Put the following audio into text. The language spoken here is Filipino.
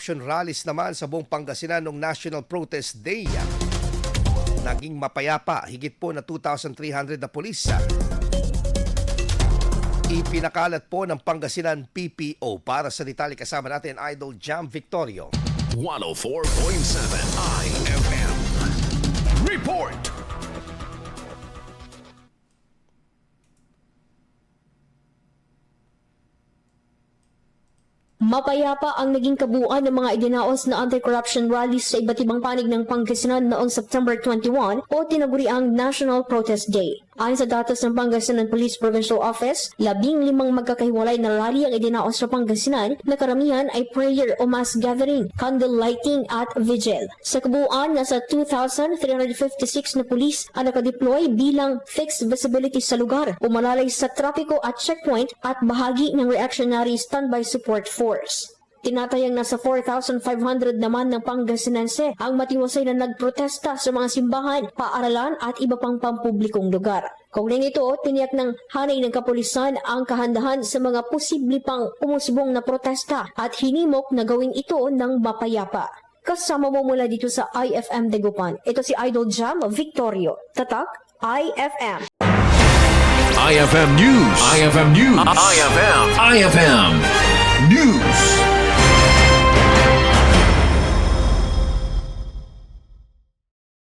anti-corruption rallies naman sa Buong Pangasinan noong National Protest Day. Naging mapayapa, higit po na 2,300 na pulis. Ipinakalat po ng Pangasinan PPO. Para sa detalye kasama natin Idol Jam Victorio. 104.7 IFM. Report! Mapayapa ang naging kabuuan ng mga idinaos na anti-corruption rallies sa iba't ibang panig ng Pangasinan noong September 21 o tinaguriang National Protest Day. Ayon sa datos ng Pangasinan Police Provincial Office, 15 magkakahiwalay na rally ang idinaos sa Pangasinan na karamihan ay prayer o mass gathering, candle lighting at vigil. Sa kabuuan, nasa 2,356 na pulis ang nakadeploy bilang fixed visibility sa lugar, umalalay sa trapiko at checkpoint at bahagi ng reactionary standby support force. Tinatayang nasa 4,500 naman ng Pangasinense ang matiwasay na nagprotesta sa mga simbahan, paaralan at iba pang pampublikong lugar. Kaugnay nito, tiniyak ng hanay ng kapulisan ang kahandahan sa mga posible pang umusbong na protesta at hinimok na gawin ito ng mapayapa. Kasama mo mula dito sa IFM Dagupan. Ito si Idol Jam Victorio. Tatak, IFM. IFM News. IFM News. IFM News.